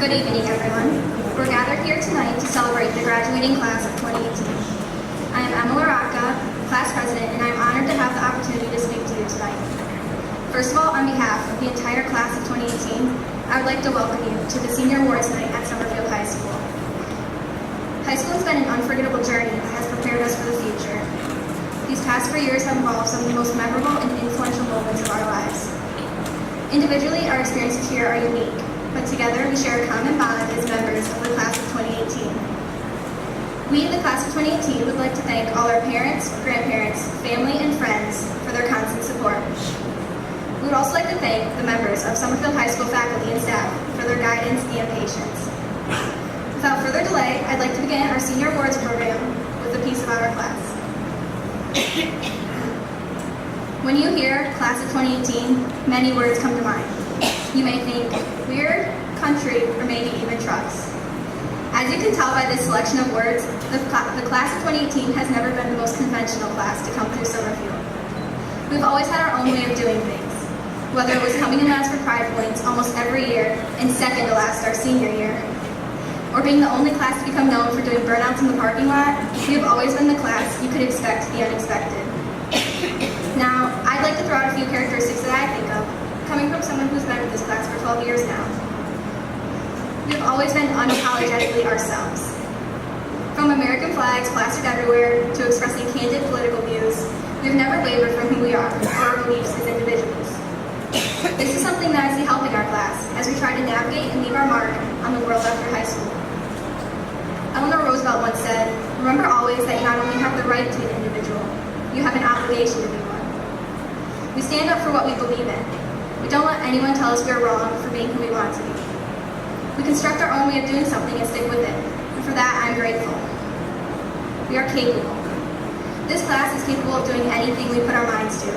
Good evening, everyone. We're gathered here tonight to celebrate the graduating class of 2018. I am Emma Laraka, class president, and I'm honored to have the opportunity to speak to you tonight. First of all, on behalf of the entire class of 2018, I would like to welcome you to the Senior Awards Night at Summerfield High School. High school has been an unforgettable journey that has prepared us for the future. These past 4 years have involved some of the most memorable and influential moments of our lives. Individually, our experiences here are unique, but together we share a common bond as members of the class of 2018. We in the class of 2018 would like to thank all our parents, grandparents, family, and friends for their constant support. We would also like to thank the members of Summerfield High School faculty and staff for their guidance and patience. Without further delay, I'd like to begin our Senior Awards program with a piece about our class. When you hear Class of 2018, many words come to mind. You may think weird, country, or maybe even trucks. As you can tell by this selection of words, the Class of 2018 has never been the most conventional class to come through Summerfield. We've always had our own way of doing things. Whether it was coming in last for Pride Points almost every year and second to last our senior year, or being the only class to become known for doing burnouts in the parking lot, we have always been the class you could expect the unexpected. Now, I'd like to throw out a few characteristics that I think of, coming from someone who's been with this class for 12 years now. We have always been unapologetically ourselves. From American flags plastered everywhere to expressing candid political views, we've never wavered from who we are or our beliefs as individuals. This is something that I see helping our class as we try to navigate and leave our mark on the world after high school. Eleanor Roosevelt once said, "Remember always that you not only have the right to be an individual, you have an obligation to be one." We stand up for what we believe in. We don't let anyone tell us we are wrong for being who we want to be. We construct our own way of doing something and stick with it, and for that I'm grateful. We are capable. This class is capable of doing anything we put our minds to.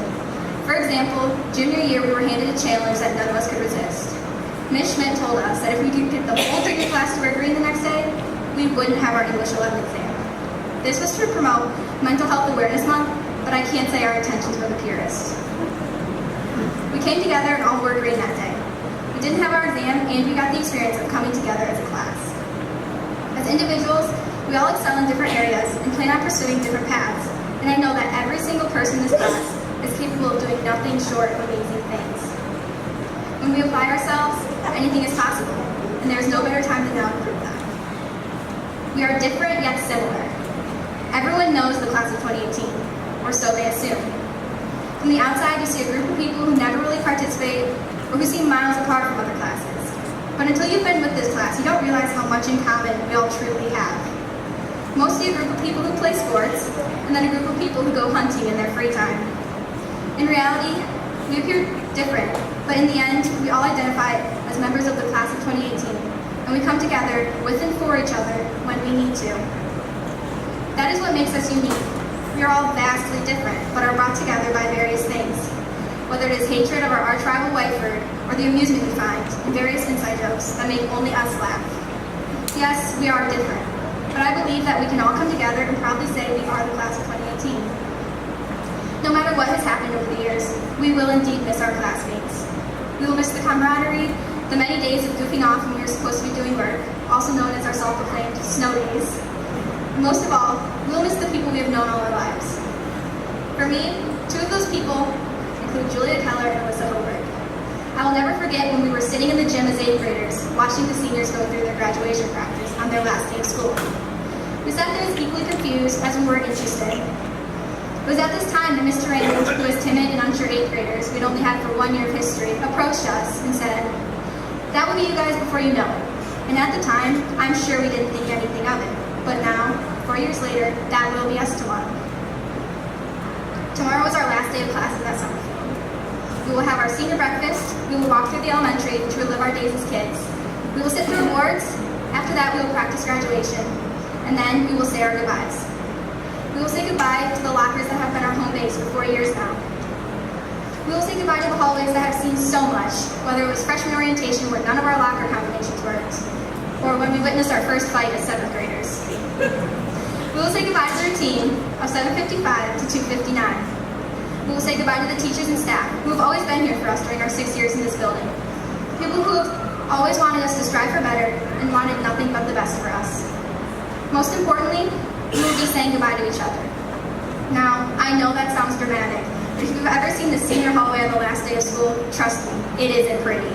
For example, junior year we were handed a challenge that none of us could resist. Ms. Schmidt told us that if we could get the whole junior class to wear green the next day, we wouldn't have our English 11 exam. This was to promote Mental Health Awareness Month, but I can't say our intentions were the purest. We came together and all wore green that day. We didn't have our exam, and we got the experience of coming together as a class. As individuals, we all excel in different areas and plan on pursuing different paths, and I know that every single person in this class is capable of doing nothing short of amazing things. When we apply ourselves, anything is possible, and there is no better time than now to prove that. We are different yet similar. Everyone knows the class of 2018, or so they assume. From the outside, you see a group of people who never really participate or who seem miles apart from other classes. But until you've been with this class, you don't realize how much in common we all truly have. Mostly a group of people who play sports, and then a group of people who go hunting in their free time. In reality, we appear different, but in the end, we all identify as members of the class of 2018, and we come together with and for each other when we need to. That is what makes us unique. We are all vastly different, but are brought together by various things, whether it is hatred of our arch rival Whiteford, or the amusement we find in various inside jokes that make only us laugh. Yes, we are different, but I believe that we can all come together and proudly say we are the class of 2018. No matter what has happened over the years, we will indeed miss our classmates. We will miss the camaraderie, the many days of goofing off when we were supposed to be doing work, also known as our self-proclaimed snow days. Most of all, we'll miss the people we have known all our lives. For me, two of those people include Julia Keller and Alyssa Hoberg. I will never forget when we were sitting in the gym as 8th graders, watching the seniors go through their graduation practice on their last day of school. We sat there as equally confused as we were interested. It was at this time that Mr. Raymond, who was timid and unsure 8th graders we'd only had for 1 year of history, approached us and said, "That will be you guys before you know it." And at the time, I'm sure we didn't think anything of it. But now, 4 years later, that will be us tomorrow. Tomorrow is our last day of classes at Summerfield. We will have our senior breakfast, we will walk through the elementary to relive our days as kids. We will sit through awards, after that we will practice graduation, and then we will say our goodbyes. We will say goodbye to the lockers that have been our home base for 4 years now. We will say goodbye to the hallways that have seen so much, whether it was freshman orientation where none of our locker combinations worked, or when we witnessed our first fight as 7th graders. We will say goodbye to the routine of 7:55 to 2:59. We will say goodbye to the teachers and staff who have always been here for us during our 6 years in this building. People who have always wanted us to strive for better saying goodbye to each other. Now, I know that sounds dramatic, but if you've ever seen the senior hallway on the last day of school, trust me, it isn't pretty.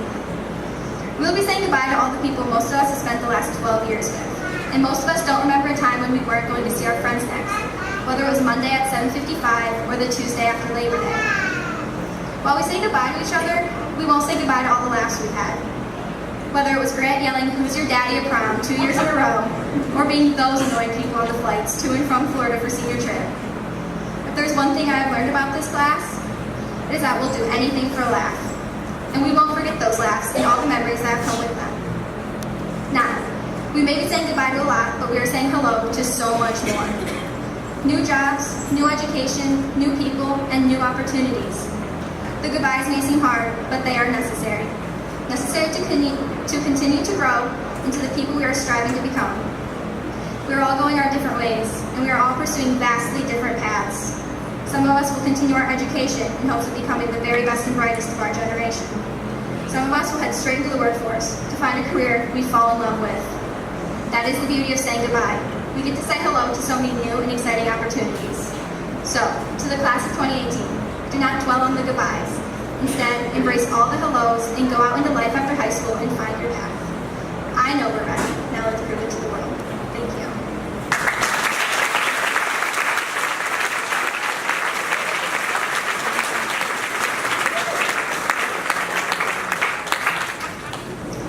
We'll be saying goodbye to all the people most of us have spent the last 12 years with. And most of us don't remember a time when we weren't going to see our friends next, whether it was Monday at 7:55 or the Tuesday after Labor Day. While we say goodbye to each other, we won't say goodbye to all the laughs we've had. Whether it was Grant yelling, "Who's your daddy?" at prom 2 years in a row, or being those annoying people on the flights to and from Florida for senior trip. If there's one thing I have learned about this class, it is that we'll do anything for a laugh. And we won't forget those laughs and all the memories that have come with them. Now, we may be saying goodbye to a lot, but we are saying hello to so much more. New jobs, new education, new people, and new opportunities. The goodbyes may seem hard, but they are necessary. Necessary to continue to grow into the people we are striving to become. We are all going our different ways, and we are all pursuing vastly different paths. Some of us will continue our education in hopes of becoming the very best and brightest of our generation. Some of us will head straight into the workforce to find a career we fall in love with. That is the beauty of saying goodbye. We get to say hello to so many new and exciting opportunities. So, to the class of 2018, do not dwell on the goodbyes. Instead, embrace all the hellos and go out into life after high school and find your path. I know we're ready. Now let's prove it to the world. Thank you.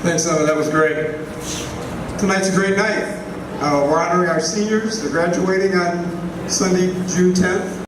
Thanks, Emma. That was great. Tonight's a great night. We're honoring our seniors. They're graduating on Sunday, June 10th.